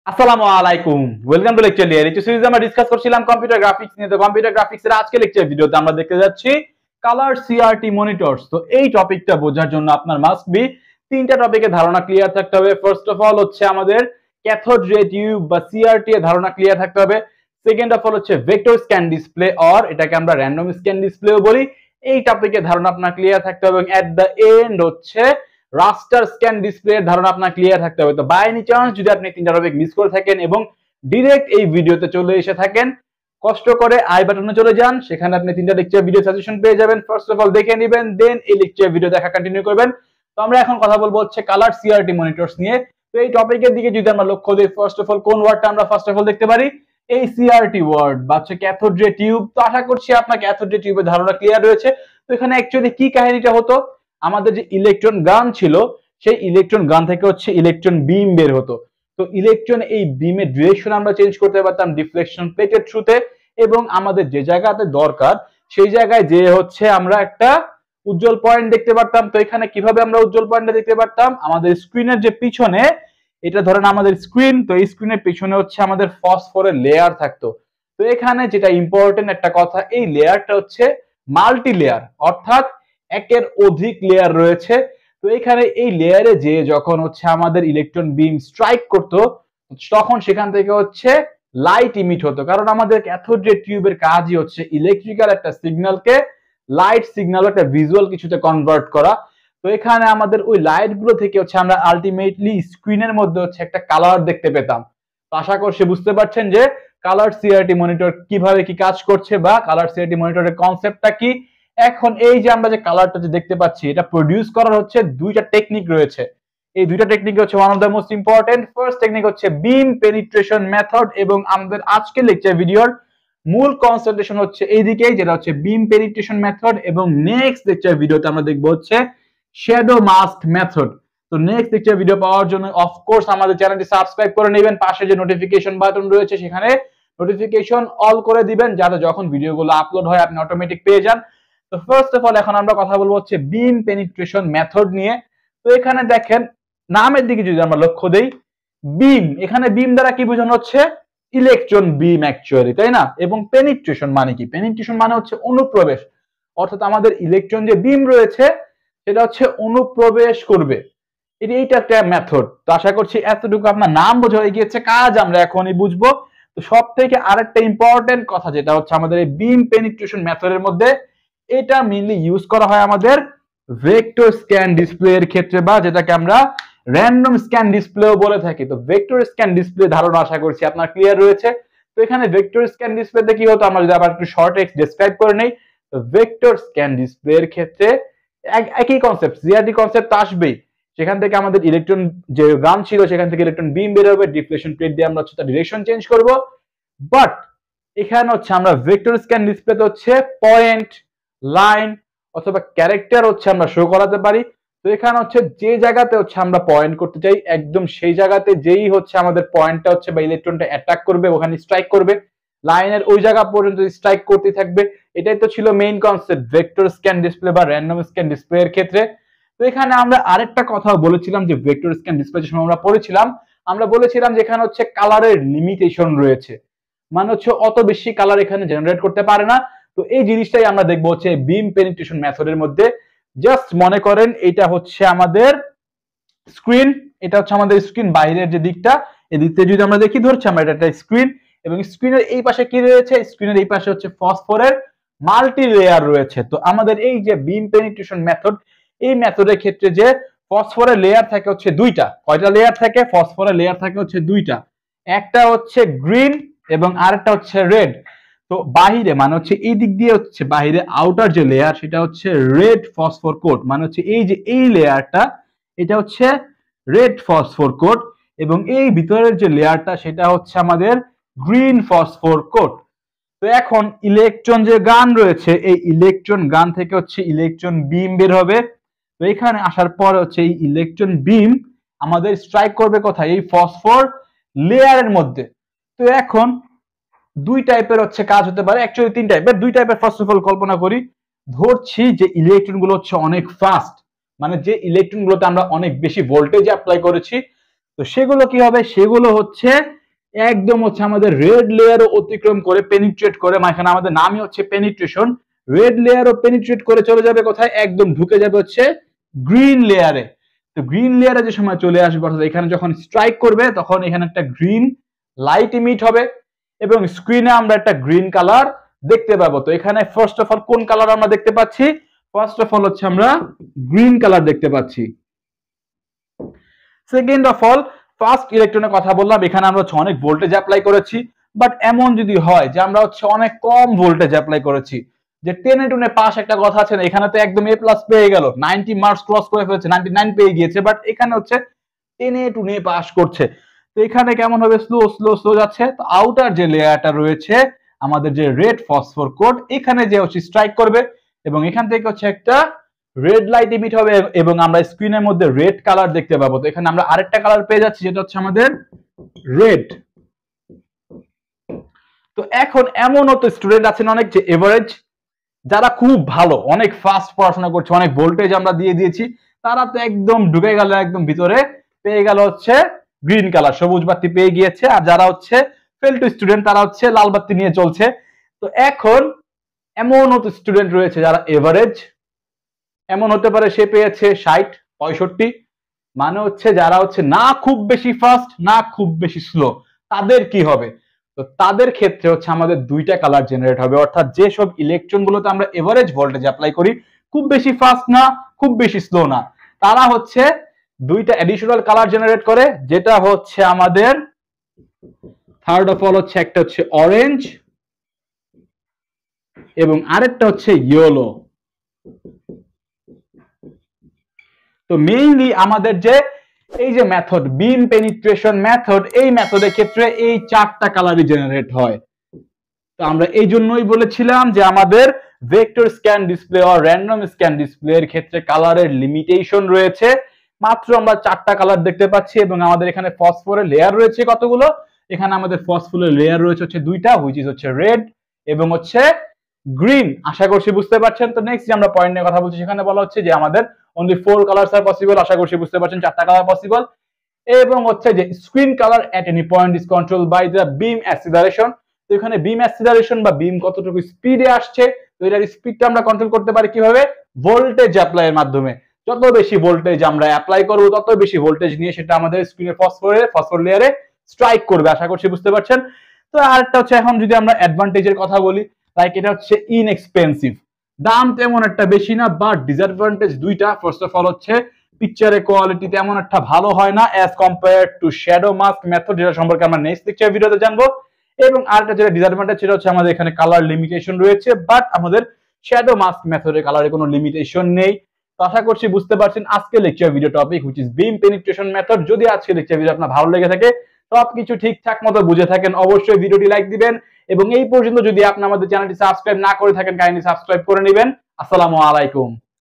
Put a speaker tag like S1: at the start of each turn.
S1: আসসালামু আলাইকুম, welcome to লেকচারলিয়া। এই সিরিজে আমরা ডিসকাস করছিলাম কম্পিউটার গ্রাফিক্স নিয়ে। তো কম্পিউটার গ্রাফিক্স এর আজকে লেকচার ভিডিওতে আমরা দেখতে যাচ্ছি কালার সিআরটি মনিটরস। তো এই টপিকটা বোঝার জন্য আপনার মাস্ট বি তিনটা টপিকের ধারণা ক্লিয়ার থাকতে হবে। ফার্স্ট অফ অল হচ্ছে আমাদের ক্যাথোড রে টিউব বা সিআরটি এর ধারণা ক্লিয়ার থাকতে হবে। সেকেন্ড অফ অল হচ্ছে ভেক্টর স্ক্যান ডিসপ্লে, অর এটাকে আমরা র্যান্ডম স্ক্যান ডিসপ্লেও বলি। এই টপিকের ধারণা আপনার ক্লিয়ার থাকতে হবে এবং এট দ্য এন্ড হচ্ছে রাস্টার স্ক্যান ডিসপ্লে এর ধারণা আপনার ক্লিয়ার থাকতে হবে। তো বাই এনি চান্স যদি আপনি তিনটা টপিক মিস করে থাকেন এবং ডিরেক্ট এই ভিডিওতে চলে এসে থাকেন, কষ্ট করে আই বাটনে চলে যান, সেখানে আপনি তিনটা লেকচার ভিডিও সাজেশন পেয়ে যাবেন। ফার্স্ট অফ অল দেখে নেবেন, দেন এই লেকচার ভিডিও দেখা কন্টিনিউ করবেন। তো আমরা এখন কথা বলবো হচ্ছে কালার সিআরটি মনিটরস নিয়ে। তো এই টপিকের দিকে যদি আমরা লক্ষ্য দিই, ফার্স্ট অফ অল কোন ওয়ার্ডটা আমরা ফার্স্ট অফ অল দেখতে পারি? এই সিআরটি ওয়ার্ড বা হচ্ছে ক্যাথোড রে টিউব। তো আশা করছি আপনার ক্যাথোড রে টিউবের ধারণা ক্লিয়ার রয়েছে। তো এখানে অ্যাকচুয়ালি কি কাহিনীটা হতো, আমাদের যে ইলেকট্রন গান ছিল সেই ইলেকট্রন গান থেকে হচ্ছে ইলেকট্রন বিম বের হতো। তো ইলেকট্রন এই বিমের ডিরেকশন আমরা চেঞ্জ করতে পারতাম ডিফ্লেকশন প্লেটের থ্রুতে, এবং আমাদের যে জায়গাতে দরকার সেই জায়গায় যে হচ্ছে আমরা একটা উজ্জ্বল পয়েন্ট দেখতে পারতাম। তো এখানে কিভাবে আমরা উজ্জ্বল পয়েন্টটা দেখতে পারতাম? আমাদের স্ক্রিনের যে পিছনে, এটা ধরেন আমাদের স্ক্রিন, তো এই স্ক্রিনের পিছনে হচ্ছে আমাদের ফসফরের লেয়ার থাকতো। তো এখানে যেটা ইম্পর্টেন্ট একটা কথা, এই লেয়ারটা হচ্ছে মাল্টি লেয়ার, অর্থাৎ একের অধিক লেয়ার রয়েছে। তো এখানে এই লেয়ারে যে যখন হচ্ছে আমাদের ইলেকট্রন বিম স্ট্রাইক করতো, তখন সেখান থেকে হচ্ছে লাইট ইমিট হতো। কারণ আমাদের ক্যাথোড রে টিউবের কাজই হচ্ছে ইলেকট্রিক্যাল একটা সিগন্যালকে লাইট সিগন্যাল একটা ভিজুয়াল কিছুতে কনভার্ট করা। তো এখানে আমাদের ওই লাইট গুলো থেকে হচ্ছে আমরা আলটিমেটলি স্ক্রিনের মধ্যে হচ্ছে একটা কালার দেখতে পেতাম। তো আশা করছি বুঝতে পারছেন যে কালার সিআরটি মনিটর কিভাবে কি কাজ করছে বা কালার সিআরটি মনিটরের কনসেপ্টটা কি। এখন এই যে আমরা যে কালারটা যে দেখতে পাচ্ছি, এটা প্রডিউস করার হচ্ছে দুইটা টেকনিক রয়েছে। এই দুইটা টেকনিক হচ্ছে one of the most important. First technique হচ্ছে বিম পেনিট্রেশন মেথড, এবং আমাদের আজকের লেকচার ভিডিওর মূল কনসেন্ট্রেশন হচ্ছে এইদিকেই, যেটা হচ্ছে বিম পেনিট্রেশন মেথড। এবং নেক্সট লেকচার ভিডিওতে আমরা দেখবো হচ্ছে শ্যাডো মাস্ক মেথড। তো নেক্সট লেকচার ভিডিও পাওয়ার জন্য অফকোর্স আমাদের চ্যানেলটি সাবস্ক্রাইব করে নেবেন। পাশে যে নোটিফিকেশন বাটন রয়েছে সেখানে নোটিফিকেশন অল করে দিবেন, যাতে যখন ভিডিওগুলো আপলোড হয় আপনি অটোমেটিক পেয়ে যান। তো ফার্স্ট অফ অল এখন আমরা কথা বলবো হচ্ছে বিম পেনিট্রেশন মেথড নিয়ে। তো এখানে দেখেন নামের দিকে যদি আমরা লক্ষ্য দেই, বিম, এখানে বিম দ্বারা কি বোঝানো হচ্ছে? ইলেকট্রন বিম অ্যাকচুয়ালি, তাই না? এবং পেনিট্রেশন মানে কি? পেনিট্রেশন মানে হচ্ছে অনুপ্রবেশ, অর্থাৎ আমাদের ইলেকট্রন যে বিম রয়েছে সেটা হচ্ছে অনুপ্রবেশ করবে। এইটা একটা মেথড। তো আশা করছি এতটুকু আপনার নাম বোঝা হয়ে গিয়েছে, কাজ আমরা এখনই বুঝবো। তো সব থেকে আরেকটা ইম্পর্টেন্ট কথা যেটা হচ্ছে আমাদের এই বিম পেনিট্রেশন মেথডের মধ্যে, এটা মেইনলি ইউজ করা হয় আমাদের ভেক্টর স্ক্যান ডিসপ্লে এর ক্ষেত্রে, বা যেটাকে আমরা র্যান্ডম স্ক্যান ডিসপ্লেও বলে থাকি। তো ভেক্টর স্ক্যান ডিসপ্লে ধারণা আশা করছি আপনার ক্লিয়ার রয়েছে। তো এখানে ভেক্টর স্ক্যান ডিসপ্লেতে কি হতো, আমরা যদি আবার একটু শর্ট এক্স ডেসক্রাইব করে নেই, তো ভেক্টর স্ক্যান ডিসপ্লে এর ক্ষেত্রে একই কনসেপ্ট, সিআরটি কনসেপ্ট আসবেই। সেখান থেকে আমাদের ইলেকট্রন যে গান ছিল সেখান থেকে ইলেকট্রন বিম বের হবে, ডিফ্লেকশন প্লেট দিয়ে আমরা হচ্ছে তার ডিরেকশন চেঞ্জ করব। বাট এখানে হচ্ছে আমরা ভেক্টর স্ক্যান ডিসপ্লেতে হচ্ছে পয়েন্ট, লাইন অথবা ক্যারেক্টার হচ্ছে আমরা শো করাতে পারি। তো এখানে হচ্ছে যে জায়গাতে হচ্ছে আমরা পয়েন্ট করতে চাই, একদম সেই জায়গাতে যেই হচ্ছে আমাদের পয়েন্টটা হচ্ছে বা ইলেকট্রনটা অ্যাটাক করবে, ওখানে স্ট্রাইক করবে, লাইনের ওই জায়গা পর্যন্ত স্ট্রাইক করতে থাকবে। এটাই তো ছিল main concept vector scan display বা র্যান্ডম স্ক্যান ডিসপ্লে এর ক্ষেত্রে। তো এখানে আমরা আরেকটা কথা বলেছিলাম যে ভেক্টর স্ক্যান ডিসপ্লে যে সময় আমরা পড়েছিলাম, আমরা বলেছিলাম যে এখানে হচ্ছে কালারের লিমিটেশন রয়েছে, মানে হচ্ছে অত বেশি কালার এখানে জেনারেট করতে পারে না। তো এই জিনিসটাই আমরা দেখবো হচ্ছে বিম পেনিট্রেশন মেথডের মধ্যে। জাস্ট মনে করেন এটা হচ্ছে আমাদের স্ক্রিন, এটা হচ্ছে আমাদের স্ক্রিন বাইরের যে দিকটা, এই দিক থেকে যদি আমরা দেখি, ধরছি আমরা এটা একটা স্ক্রিন, এবং স্ক্রিনের এই পাশে কি রয়েছে? স্ক্রিনের এই পাশে হচ্ছে ফসফরের মাল্টি লেয়ার রয়েছে। তো আমাদের এই যে বিম পেনিট্রেশন মেথড, এই মেথডের ক্ষেত্রে যে ফসফরের লেয়ার থাকে হচ্ছে দুইটা। কয়টা লেয়ার থাকে? ফসফরের লেয়ার থাকে হচ্ছে দুইটা, একটা হচ্ছে গ্রিন এবং আরেকটা হচ্ছে রেড। তো বাহিরে মানে হচ্ছে এই দিক দিয়ে হচ্ছে বাহিরে আউটার যে লেয়ার সেটা হচ্ছে রেড ফসফর কোট, মানে হচ্ছে এই যে এই লেয়ারটা এটা হচ্ছে রেড ফসফর কোট, এবং এই ভিতরের যে লেয়ারটা সেটা হচ্ছে আমাদের গ্রিন ফসফর কোট। তো এখন ইলেকট্রন যে গান রয়েছে, এই ইলেকট্রন গান থেকে হচ্ছে ইলেকট্রন বিম বের হবে। তো এখানে আসার পর হচ্ছে এই ইলেকট্রন বিম আমাদের স্ট্রাইক করবে কোথায়? এই ফসফর লেয়ারের মধ্যে। তো এখন দুই টাইপের হচ্ছে কাজ হতে পারে, অ্যাকচুয়ালি তিন টাইপের, দুই টাইপের। ফার্স্ট অফ অল কল্পনা করি, ধরছি যে ইলেকট্রন গুলো হচ্ছে অনেক ফাস্ট, মানে যে ইলেকট্রন গুলোতে আমরা অনেক বেশি ভোল্টেজ অ্যাপ্লাই করেছি, তো সেগুলো কি হবে, সেগুলো হচ্ছে একদম হচ্ছে আমাদের রেড লেয়ারও অতিক্রম করে পেনিট্রেট করে, এখানে আমাদের নামই হচ্ছে পেনিট্রেশন, রেড লেয়ারও পেনিট্রেট করে চলে যাবে কোথায়, একদম ঢুকে যাবে হচ্ছে গ্রিন লেয়ারে। তো গ্রিন লেয়ারে যে সময় চলে আসবে, অর্থাৎ এখানে যখন স্ট্রাইক করবে তখন এখানে একটা গ্রিন লাইট ইমিট হবে এবং স্ক্রিনে আমরা একটা গ্রিন কালার দেখতে পাবো। তো এখানে ফার্স্ট অফ অল কোন কালার আমরা দেখতে পাচ্ছি, ফার্স্ট অফ অল হচ্ছে আমরা গ্রিন কালার দেখতে পাচ্ছি। সেকেন্ড অফ অল ফার্স্ট ইলেকট্রনের কথা বললাম, এখানে আমরা হচ্ছে অনেক ভোল্টেজ অ্যাপ্লাই করেছি, বাট এমন যদি হয় যে আমরা হচ্ছে অনেক কম ভোল্টেজ অ্যাপ্লাই করেছি, যে টেনে টুনে পাস একটা কথা আছে না, এখানে তো একদম এ প্লাস পেয়ে গেল, 90 মার্কস ক্রস করে ফেলেছে, 99 পেয়ে গিয়েছে, বাট এখানে হচ্ছে টেনে টুনে পাস করছে। তো এখানে কেমন হবে, স্লো স্লো স্লো যাচ্ছে। তো আউটার যে লেয়ারটা রয়েছে আমাদের যে রেড ফসফর কোড, এখানে যে হচ্ছে স্ট্রাইক করবে এবং এখান থেকে হচ্ছে একটা রেড লাইট ইমিট হবে এবং আমরা স্ক্রিনের মধ্যে রেড কালার দেখতে পাবো। তো এখানে আমরা আরেকটা কালার পেয়ে যাচ্ছি যেটা হচ্ছে আমাদের রেড। তো এখন এমনও তো স্টুডেন্ট আছেন অনেক যে এভারেজ, যারা খুব ভালো, অনেক ফাস্ট পড়াশোনা করছে, অনেক ভোল্টেজ আমরা দিয়ে দিয়েছি, তারা তো একদম ঢুকে গেল, একদম ভিতরে পেয়ে গেল হচ্ছে গ্রিন কালার, সবুজ বাতি পেয়ে গিয়েছে। আর যারা হচ্ছে ফেল টু স্টুডেন্ট, তারা হচ্ছে লাল বাতি নিয়ে চলছে। তো এখন এমনও তো স্টুডেন্ট রয়েছে যারা এভারেজ, এমন হতে পারে সে পেয়েছে 60 65, মানে হচ্ছে যারা হচ্ছে না খুব বেশি ফাস্ট না খুব বেশি স্লো, তাদের কি হবে? তো তাদের ক্ষেত্রে হচ্ছে আমাদের দুইটা কালার জেনারেট হবে, অর্থাৎ যে সব ইলেকট্রন গুলোতে আমরা এভারেজ ভোল্টেজ অ্যাপ্লাই করি, খুব বেশি ফাস্ট না খুব বেশি স্লো না, তারা হচ্ছে দুইটা অ্যাডিশনাল কালার জেনারেট করে, যেটা হচ্ছে আমাদের থার্ড অফ অল হচ্ছে একটা হচ্ছে অরেঞ্জ এবং আরেকটা হচ্ছে ইয়েলো। তো মেইনলি আমাদের যে এই যে মেথড বিম পেনিট্রেশন মেথড, এই মেথডের ক্ষেত্রে এই চারটা কালারই জেনারেট হয়। তো আমরা এই জন্যই বলেছিলাম যে আমাদের ভেক্টর স্ক্যান ডিসপ্লে আর র্যান্ডম স্ক্যান ডিসপ্লে এর ক্ষেত্রে কালারের লিমিটেশন রয়েছে, মাত্র আমরা চারটা কালার দেখতে পাচ্ছি এবং আমাদের এখানে ফসফরের লেয়ার রয়েছে কতগুলো, এখানে আমাদের ফসফরের লেয়ার রয়েছে হচ্ছে দুইটা, হুইচ ইজ হচ্ছে রেড এবং হচ্ছে গ্রিন। আশা করছি বুঝতে পারছেন। তো নেক্সট যে আমরা পয়েন্ট নিয়ে কথা বলছি, সেখানে বলা হচ্ছে যে আমাদের only 4 colors are possible, আশা করছি বুঝতে পারছেন, চারটা কালার পসিবল, এবং হচ্ছে যে screen colour at any point is control by the beam acceleration. তো এখানে বিম অ্যাক্সিলারেশন বা বিম কতটুকু স্পিডে আসছে, তো এটার স্পিডটা আমরা কন্ট্রোল করতে পারি কিভাবে, ভোল্টেজ অ্যাপ্লাই এর মাধ্যমে। যত বেশি ভোল্টেজ আমরা অ্যাপ্লাই করব, তত বেশি ভোল্টেজ নিয়ে সেটা আমাদের স্ক্রিনের ফসফর লেয়ারে স্ট্রাইক করবে। আশা করছি বুঝতে পারছেন। তো আরেকটা হচ্ছে এখন যদি আমরা অ্যাডভান্টেজের কথা বলি, লাইক এটা হচ্ছে ইনএক্সপেন্সিভ, দাম তেমন একটা বেশি না, বাট ডিসঅ্যাডভান্টেজ দুইটা। ফার্স্ট অফ অল হচ্ছে পিকচারের কোয়ালিটি তেমন একটা ভালো হয় না as compare to shadow mask method, যেটা সম্পর্কে আমরা নেক্সট লেকচার ভিডিওতে জানবো। এবং আরেকটা যেটা ডিসঅ্যাডভান্টেজ, সেটা হচ্ছে আমাদের এখানে কালার লিমিটেশন রয়েছে, বাট আমাদের শ্যাডো মাস্ক মেথডের কালারে কোনো লিমিটেশন নেই। তো আশা করছি বুঝতে পারছেন আজকে lecture video topic which is beam penetration method. যদি আজকে লেকচার ভিডিও আপনার ভালো লেগে থাকে, সবকিছু ঠিকঠাক মতো বুঝে থাকেন, অবশ্যই ভিডিওটি লাইক দিবেন এবং এই পর্যন্ত যদি আপনি আমাদের চ্যানেলটি সাবস্ক্রাইব না করে থাকেন, কাইন্ডলি সাবস্ক্রাইব করে নেবেন। আসসালামু আলাইকুম।